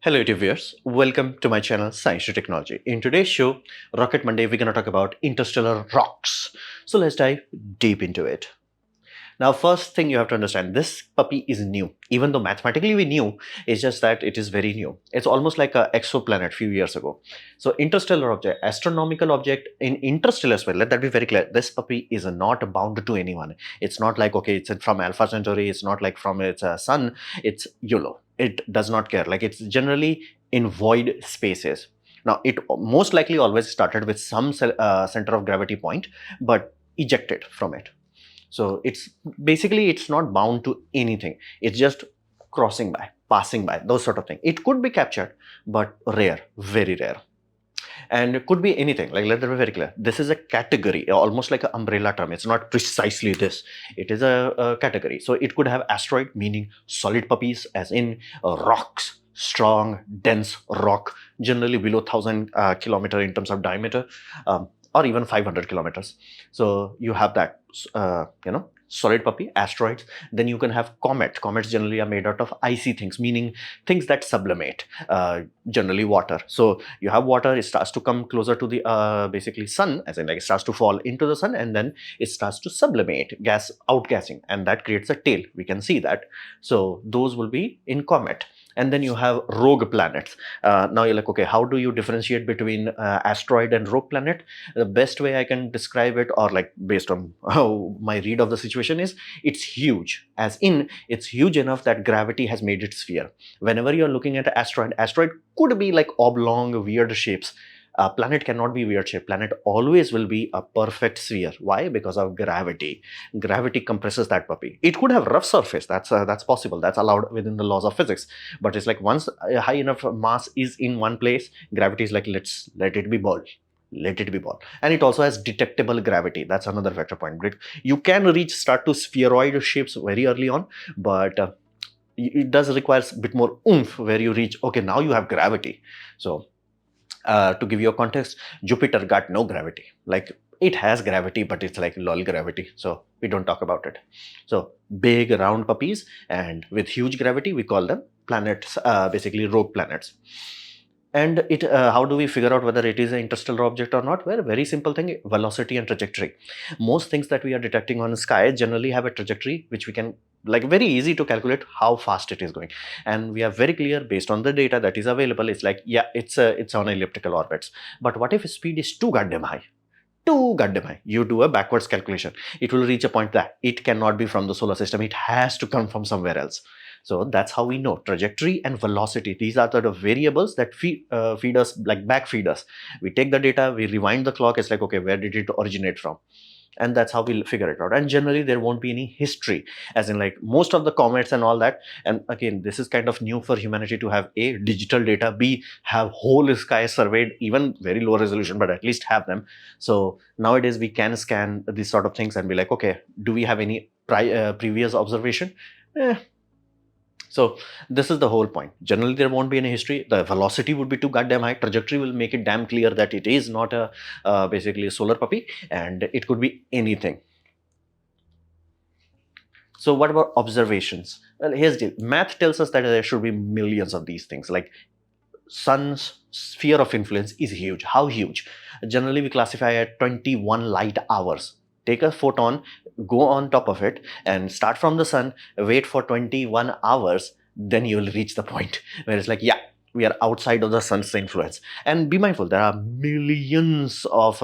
Hello YouTube viewers, welcome to my channel Science to Technology. In today's show, Rocket Monday, we're going to talk about interstellar rocks. So let's dive deep into it. Now, first thing you have to understand, this puppy is new. Even though mathematically we knew, it's just that it is very new. It's almost like an exoplanet few years ago. So interstellar object, astronomical object in interstellar space, let that be very clear. This puppy is not bound to anyone. It's not like, okay, it's from Alpha Centauri. It's not like from its sun. It's YOLO. It does not care. Like it's generally in void spaces. Now, it most likely always started with some center of gravity point, but ejected from it. So it's basically it's not bound to anything. It's just crossing by, passing by, those sort of things. It could be captured, but rare, very rare. And it could be anything. Like let that be very clear. This is a category, almost like an umbrella term. It's not precisely this. It is a category. So it could have asteroid, meaning solid puppies, as in rocks, strong, dense rock, generally below 1,000 kilometer in terms of diameter. Or even 500 kilometers. So you have that, solid puppy, asteroids. Then you can have comets. Comets generally are made out of icy things, meaning things that sublimate, generally water. So you have water, it starts to come closer to the basically sun, as in like it starts to fall into the sun, and then it starts to sublimate, gas outgassing, and that creates a tail. We can see that. So those will be in comet. And then you have rogue planets. Now you're like, okay, how do you differentiate between asteroid and rogue planet? The best way I can describe it, or like based on how my read of the situation is, it's huge. As in, it's huge enough that gravity has made it sphere. Whenever you're looking at an asteroid could be like oblong, weird shapes. A planet cannot be weird shape. Planet always will be a perfect sphere. Why? Because of gravity. Gravity compresses that puppy. It could have rough surface. That's possible. That's allowed within the laws of physics. But it's like once a high enough mass is in one place, gravity is like, let it be ball. Let it be ball. And it also has detectable gravity. That's another factor point. You can start to spheroid shapes very early on, but it does require a bit more oomph where you reach, okay, now you have gravity. So to give you a context, Jupiter got no gravity. Like it has gravity, but it's like lol gravity. So we don't talk about it. So big round puppies and with huge gravity, we call them planets, basically rogue planets. And how do we figure out whether it is an interstellar object or not? Well, very simple thing, velocity and trajectory. Most things that we are detecting on the sky generally have a trajectory which we can, like, very easy to calculate how fast it is going. And we are very clear based on the data that is available. It's like, yeah, it's on elliptical orbits. But what if speed is too goddamn high? Too goddamn high. You do a backwards calculation. It will reach a point that it cannot be from the solar system. It has to come from somewhere else. So that's how we know trajectory and velocity. These are the variables that feed us, like backfeed us. We take the data, we rewind the clock. It's like, okay, where did it originate from? And that's how we'll figure it out. And generally there won't be any history, as in like most of the comets and all that. And again, this is kind of new for humanity to have a digital data, b have whole sky surveyed, even very low resolution, but at least have them. So nowadays we can scan these sort of things and be like, okay, do we have any previous observation? So this is the whole point. Generally, there won't be any history. The velocity would be too goddamn high. Trajectory will make it damn clear that it is not a basically a solar puppy, and it could be anything. So what about observations? Well, here's the math tells us that there should be millions of these things. Like sun's sphere of influence is huge. How huge? Generally, we classify at 21 light hours. Take a photon, go on top of it, and start from the sun, wait for 21 hours, then you will reach the point where it's like, yeah, we are outside of the sun's influence. And be mindful, there are millions of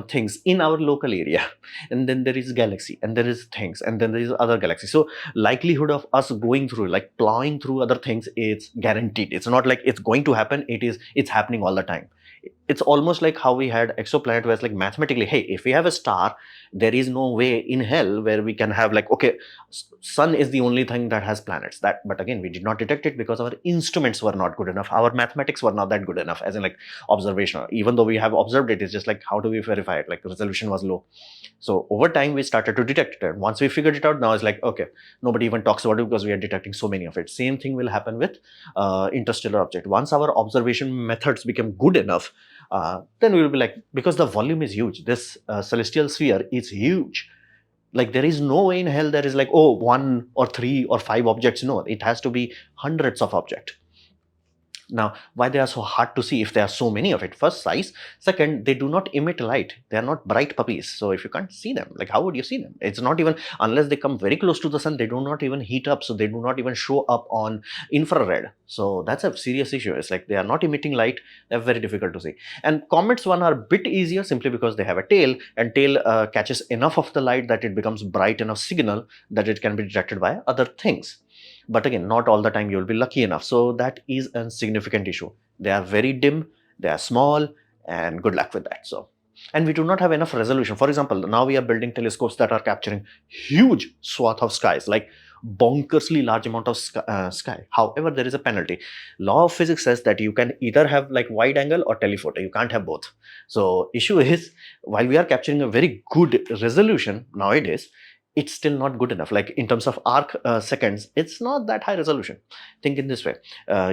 things in our local area, and then there is galaxy, and there is things, and then there is other galaxy. So likelihood of us going through, like plowing through other things, it's guaranteed. It's not like it's going to happen. It's happening all the time. It's almost like how we had exoplanet, where it's like mathematically, hey, if we have a star, there is no way in hell where we can have like, okay, sun is the only thing that has planets. But again, we did not detect it because our instruments were not good enough. Our mathematics were not that good enough, as in like observational. Even though we have observed it, it's just like, how do we verify it? Like resolution was low. So over time, we started to detect it. Once we figured it out, now it's like, okay, nobody even talks about it because we are detecting so many of it. Same thing will happen with interstellar object. Once our observation methods become good enough, then we will be like, because the volume is huge, this celestial sphere is huge. Like there is no way in hell there is like, oh, 1 or 3 or 5 objects. No, it has to be hundreds of objects. Now, why they are so hard to see if there are so many of it? First, size. Second, they do not emit light. They are not bright puppies. So if you can't see them, like how would you see them? It's not even, unless they come very close to the sun, they do not even heat up. So they do not even show up on infrared. So that's a serious issue. It's like they are not emitting light. They're very difficult to see. And comets one are a bit easier simply because they have a tail, and tail catches enough of the light that it becomes bright enough signal that it can be detected by other things. But again, not all the time you'll be lucky enough. So that is a significant issue. They are very dim, they are small, and good luck with that. So, and we do not have enough resolution. For example, now we are building telescopes that are capturing huge swath of skies, like bonkersly large amount of sky. However, there is a penalty. Law of physics says that you can either have like wide angle or telephoto. You can't have both. So issue is, while we are capturing a very good resolution nowadays, it's still not good enough. Like in terms of arc seconds, it's not that high resolution. Think in this way.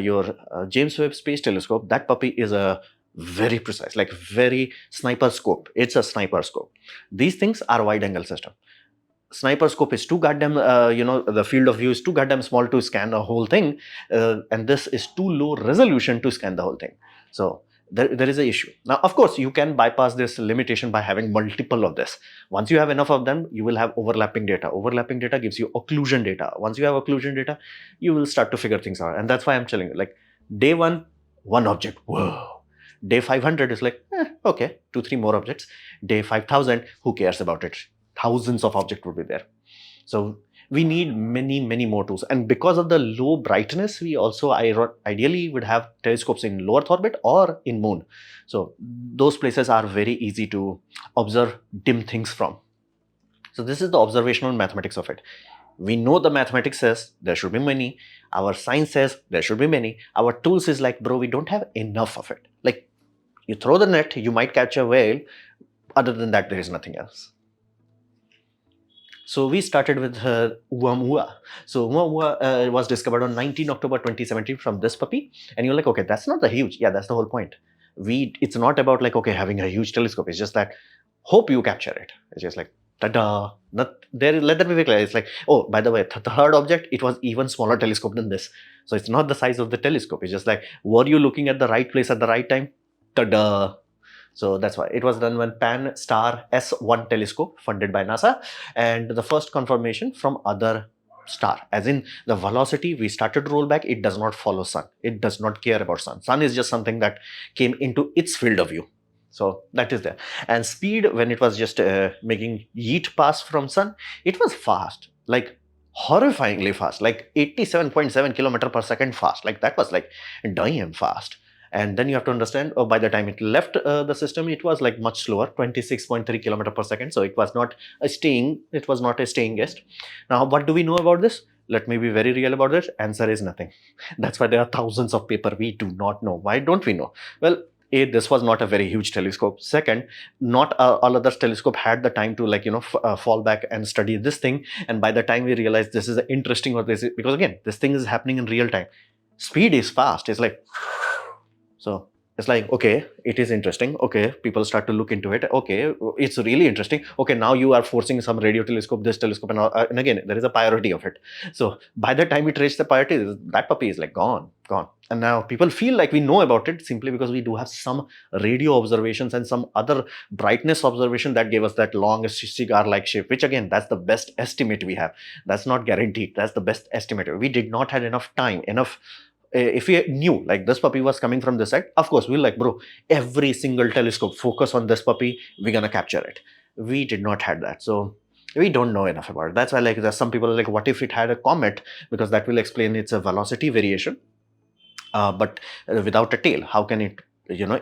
Your James Webb Space Telescope, that puppy is a very precise, like very sniper scope. It's a sniper scope. These things are wide angle system. Sniper scope is too goddamn, the field of view is too goddamn small to scan the whole thing. And this is too low resolution to scan the whole thing. So there is an issue. Now, of course, you can bypass this limitation by having multiple of this. Once you have enough of them, you will have overlapping data. Overlapping data gives you occlusion data. Once you have occlusion data, you will start to figure things out. And that's why I'm telling you, like day one object, whoa. Day 500 is like, okay, 2-3 more objects. Day 5000, who cares about it? Thousands of objects would be there. So we need many more tools, and because of the low brightness, we also ideally would have telescopes in low Earth orbit or in moon. So those places are very easy to observe dim things from. So this is the observational mathematics of it. We know the mathematics says there should be many. Our science says there should be many. Our tools is like, bro, we don't have enough of it. Like you throw the net, you might catch a whale. Other than that, there is nothing else. So we started with Oumuamua. So Oumuamua was discovered on 19 October 2017 from this puppy. And you're like, okay, that's not the huge. Yeah, that's the whole point. It's not about like, okay, having a huge telescope. It's just that hope you capture it. It's just like, ta-da. Let that be very clear. It's like, oh, by the way, the third object, it was even smaller telescope than this. So it's not the size of the telescope. It's just like, were you looking at the right place at the right time? Ta-da. So that's why it was done when Pan-STARRS S1 telescope funded by NASA, and the first confirmation from other star, as in the velocity we started to roll back, it does not follow sun. It does not care about sun. Sun is just something that came into its field of view. So that is there. And speed, when it was just making yeet pass from sun, it was fast, like horrifyingly fast, like 87.7 kilometer per second fast. Like that was like damn fast. And then you have to understand, by the time it left the system, it was like much slower, 26.3 kilometer per second. So it was not a staying guest. Now, what do we know about this? Let me be very real about this. Answer is nothing. That's why there are thousands of paper we do not know. Why don't we know? Well, A, this was not a very huge telescope. Second, not all other telescope had the time to fall back and study this thing. And by the time we realized this is interesting, or this is, because again, this thing is happening in real time. Speed is fast. It's like, so it's like, okay, it is interesting. Okay, people start to look into it. Okay, it's really interesting. Okay, now you are forcing some radio telescope, this telescope, and again, there is a priority of it. So by the time it reaches the priority, that puppy is like gone. And now people feel like we know about it simply because we do have some radio observations and some other brightness observation that gave us that long cigar-like shape, which again, that's the best estimate we have. That's not guaranteed. That's the best estimate. We did not have enough time, if we knew like this puppy was coming from this side, of course we're like, bro, every single telescope focus on this puppy, we're gonna capture it. We did not have that, so we don't know enough about it. That's why like there's some people are like, what if it had a comet, because that will explain its velocity variation, but without a tail, how can it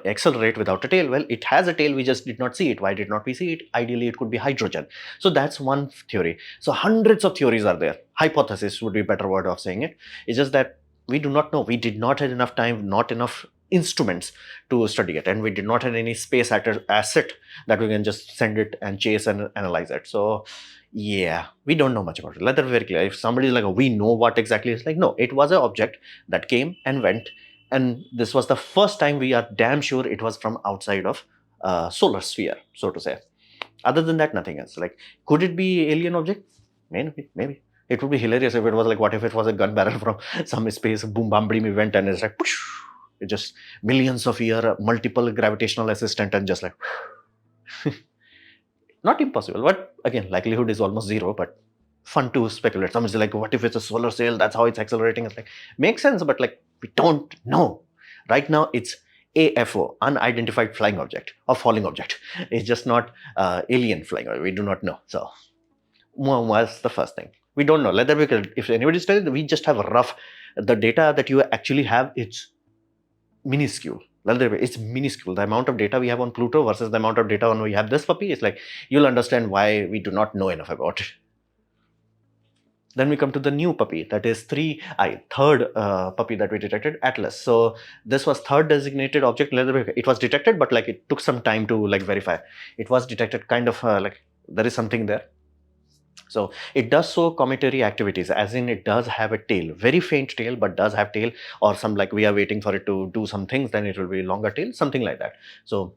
accelerate without a tail? Well, it has a tail, we just did not see it. Why did not we see it? Ideally it could be hydrogen. So that's one theory. So hundreds of theories are there. Hypothesis would be a better word of saying it. It's just that we do not know. We did not have enough time, not enough instruments to study it, and we did not have any space asset that we can just send it and chase and analyze it. So yeah, we don't know much about it. Let that be very clear. If somebody is like, oh, we know what exactly, it's like, no, it was an object that came and went, and this was the first time we are damn sure it was from outside of solar sphere, so to say. Other than that, nothing else. Like, could it be alien object? Maybe. It would be hilarious if it was like, what if it was a gun barrel from some space boom bam bam event and it's like, poosh, It's just millions of year, multiple gravitational assistant, and just like not impossible. But again, likelihood is almost zero. But fun to speculate. Someone's like, what if it's a solar sail? That's how it's accelerating. It's like makes sense, but like we don't know. Right now, it's AFO, unidentified flying object or falling object. It's just not alien flying. We do not know. So was the first thing. We don't know. Let that be clear. If anybody studies, we just have a rough. The data that you actually have, it's minuscule. It's minuscule. The amount of data we have on Pluto versus the amount of data on we have this puppy is like, you'll understand why we do not know enough about it. Then we come to the new puppy, that is 3I, third puppy that we detected, Atlas. So this was third designated object. It was detected, but like it took some time to like verify. It was detected kind of like there is something there. So it does show cometary activities, as in it does have a tail, very faint tail, but does have tail, or some like we are waiting for it to do some things, then it will be longer tail, something like that. So,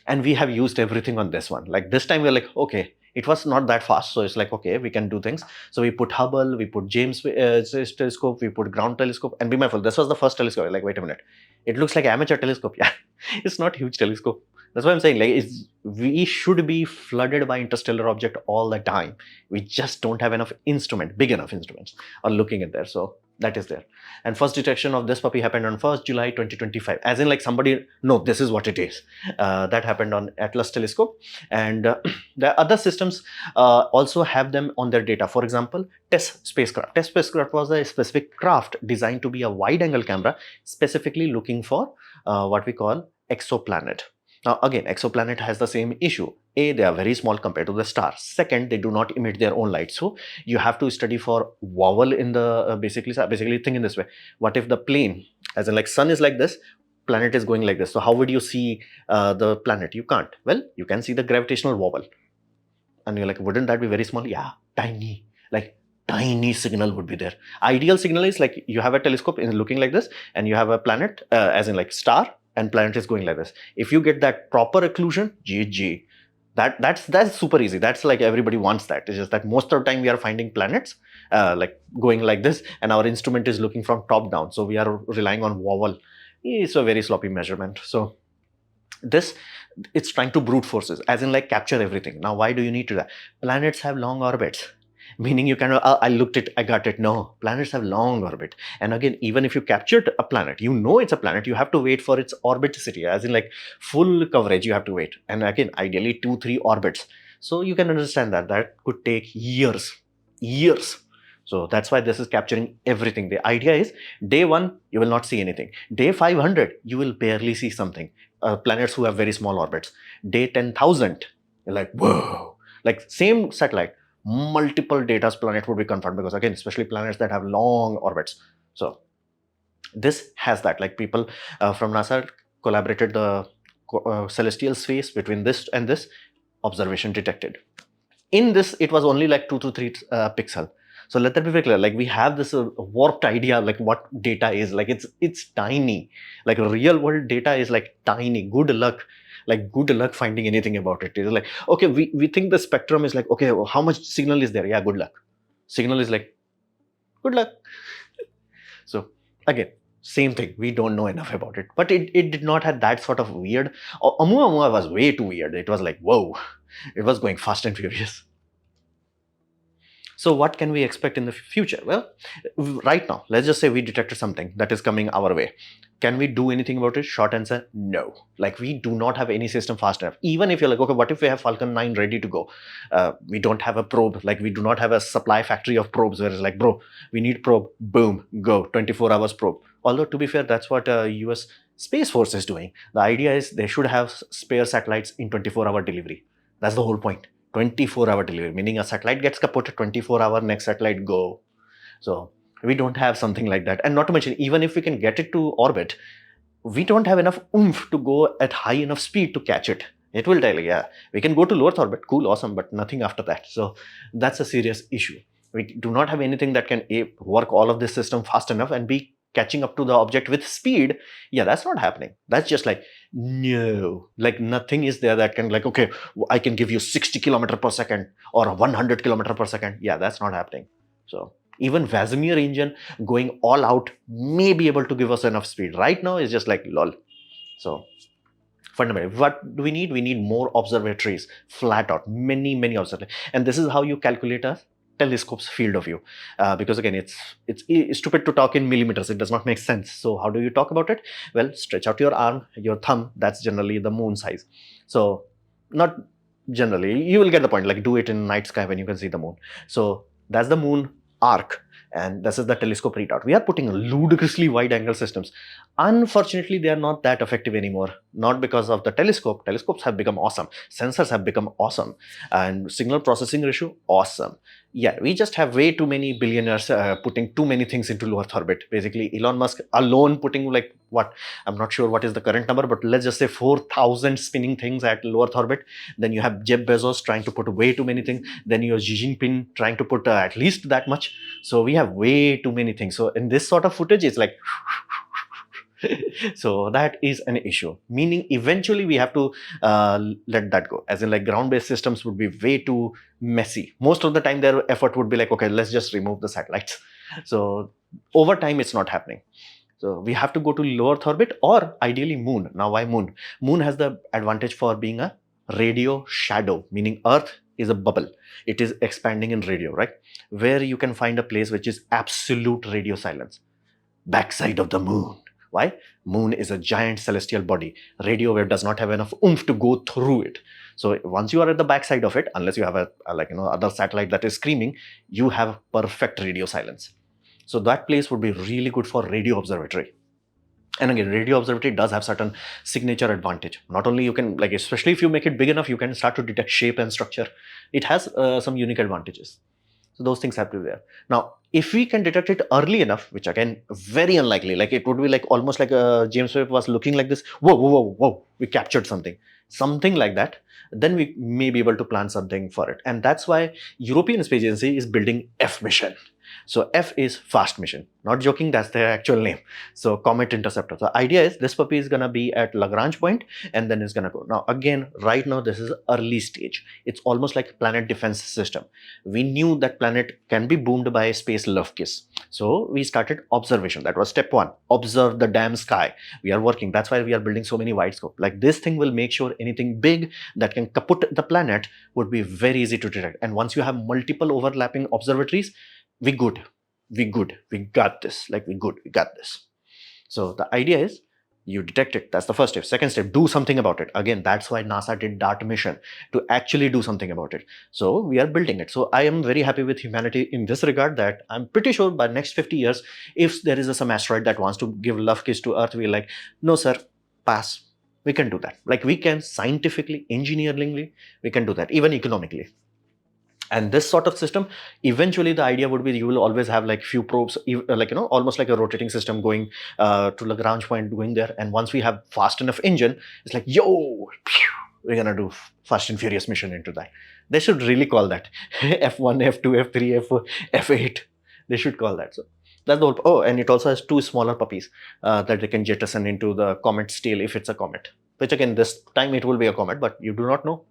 and we have used everything on this one. Like this time we're like, okay, it was not that fast. So it's like, okay, we can do things. So we put Hubble, we put James telescope, we put ground telescope, and be mindful, this was the first telescope. Like, wait a minute, it looks like amateur telescope. Yeah, it's not huge telescope. That's why I'm saying, like, we should be flooded by interstellar object all the time. We just don't have enough big enough instruments are looking at there. So that is there. And first detection of this puppy happened on 1st July 2025. As in like somebody, no, this is what it is. That happened on Atlas telescope. And the other systems also have them on their data. For example, TESS spacecraft. TESS spacecraft was a specific craft designed to be a wide angle camera, specifically looking for what we call exoplanet. Now again, exoplanet has the same issue. A, they are very small compared to the stars. Second, they do not emit their own light. So you have to study for vowel in the basically think in this way. What if the plane, as in like sun is like this, planet is going like this? So how would you see the planet? You can't. Well, you can see the gravitational vowel. And you're like, wouldn't that be very small? Yeah, tiny. Like tiny signal would be there. Ideal signal is like you have a telescope looking like this, and you have a planet, as in like star, and planet is going like this. If you get that proper occlusion, GG, that's super easy. That's like everybody wants that. It's just that most of the time we are finding planets like going like this, and our instrument is looking from top down. So we are relying on vowel. It's a very sloppy measurement. So this, it's trying to brute forces, as in like capture everything. Now why do you need to that? Planets have long orbits, meaning you cannot I looked it, I got it. No, planets have long orbit. And again, even if you captured a planet, you know it's a planet, you have to wait for its orbiticity, as in like full coverage you have to wait. And again, ideally 2-3 orbits. So you can understand that could take years. So that's why this is capturing everything. The idea is day 1 you will not see anything, day 500 you will barely see something. Planets who have very small orbits, day 10,000 you're like, whoa. Like same satellite, multiple data planet would be confirmed, because again, especially planets that have long orbits. So this has that, like people from NASA collaborated the celestial space between this and this, observation detected. In this, it was only like 2 to 3 pixel. So let that be very clear. Like we have this warped idea, like what data is. Like it's tiny. Like real world data is like tiny. Good luck. Like good luck finding anything about it. It's like, okay, we think the spectrum is like, okay, well, how much signal is there? Yeah, good luck. Signal is like, good luck. So again, same thing. We don't know enough about it. But it did not have that sort of weird. Oumuamua was way too weird. It was like, whoa. It was going fast and furious. So what can we expect in the future? Well, right now, let's just say we detected something that is coming our way. Can we do anything about it? Short answer, no. Like we do not have any system fast enough. Even if you're like, okay, what if we have Falcon 9 ready to go? We don't have a probe. Like we do not have a supply factory of probes where it's like, bro, we need probe, boom, go, 24 hours probe. Although to be fair, that's what US Space Force is doing. The idea is they should have spare satellites in 24-hour delivery. That's the whole point. 24-hour delivery, meaning a satellite gets kaput, 24-hour, next satellite go. So we don't have something like that. And not to mention, even if we can get it to orbit, we don't have enough oomph to go at high enough speed to catch it. It will tell you, yeah, we can go to low Earth orbit, cool, awesome, but nothing after that. So that's a serious issue. We do not have anything that can work all of this system fast enough and be catching up to the object with speed. Yeah, that's not happening. That's just like, no, like nothing is there that can like, okay, I can give you 60 kilometer per second or 100 kilometer per second. Yeah, that's not happening. So Even Casimir engine going all out may be able to give us enough speed. Right now, it's just like lol. So fundamentally, what do we need? We need more observatories, flat out, many observatories. And this is how you calculate a telescope's field of view. Because again, it's stupid to talk in millimeters. It does not make sense. So how do you talk about it? Well, stretch out your arm, your thumb. That's generally the moon size. So not generally, you will get the point. Like do it in night sky when you can see the moon. So that's the moon arc. And this is the telescope readout. We are putting ludicrously wide angle systems. Unfortunately, they are not that effective anymore. Not because of the telescope. Telescopes have become awesome. Sensors have become awesome. And signal processing ratio, awesome. Yeah, we just have way too many billionaires putting too many things into low Earth orbit. Basically, Elon Musk alone putting like what? I'm not sure what is the current number, but let's just say 4,000 spinning things at low Earth orbit. Then you have Jeff Bezos trying to put way too many things. Then you have Xi Jinping trying to put at least that much. So we have way too many things. So in this sort of footage, it's like so that is an issue, meaning eventually we have to let that go, as in like ground-based systems would be way too messy. Most of the time their effort would be like, okay, let's just remove the satellites. So over time it's not happening. So we have to go to low Earth orbit or ideally moon. Now why moon? Moon has the advantage for being a radio shadow, meaning Earth is a bubble. It is expanding in radio, right? Where you can find a place which is absolute radio silence. Backside of the moon. Why? Moon is a giant celestial body. Radio wave does not have enough oomph to go through it. So once you are at the backside of it, unless you have a other satellite that is screaming, you have perfect radio silence. So that place would be really good for radio observatory. And again, radio observatory does have certain signature advantage. Not only you can, like, especially if you make it big enough, you can start to detect shape and structure. It has some unique advantages. So those things have to be there. Now, if we can detect it early enough, which again, very unlikely, like it would be like almost like James Webb was looking like this, whoa, we captured something like that, then we may be able to plan something for it. And that's why European Space Agency is building F mission. So F is fast mission. Not joking, that's their actual name. So Comet Interceptor. The idea is this puppy is going to be at Lagrange point and then it's going to go. Now again, right now this is early stage. It's almost like a planet defense system. We knew that planet can be boomed by a space love kiss. So we started observation. That was step one. Observe the damn sky. We are working. That's why we are building so many wide scope. Like this thing will make sure anything big that can kaput the planet would be very easy to detect. And once you have multiple overlapping observatories, we got this. Like we got this. So the idea is you detect it. That's the first step. Second step, do something about it. Again, that's why NASA did DART mission, to actually do something about it. So we are building it. So I am very happy with humanity in this regard, that I'm pretty sure by next 50 years, if there is some asteroid that wants to give love kiss to Earth, we're like, no sir, pass. We can do that. Like we can scientifically, engineeringly, we can do that, even economically. And this sort of system, eventually the idea would be you will always have like few probes, like, almost like a rotating system going to Lagrange point, going there. And once we have fast enough engine, it's like, yo, we're gonna do Fast and Furious mission into that. They should really call that F1, F2, F3, F4, F8. They should call that. So that's the whole. Oh, and it also has two smaller puppies that they can jettison into the comet's tail if it's a comet. Which again, this time it will be a comet, but you do not know.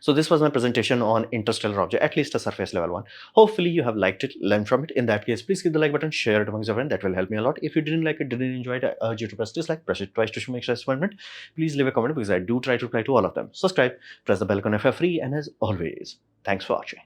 So this was my presentation on interstellar object, at least a surface level one. Hopefully you have liked it, learned from it. In that case, please hit the like button, share it amongst your friends. That will help me a lot. If you didn't like it, didn't enjoy it, I urge you to press dislike, press it twice to show me extra disappointment. Please leave a comment because I do try to reply to all of them. Subscribe, press the bell icon if you're free, and as always, thanks for watching.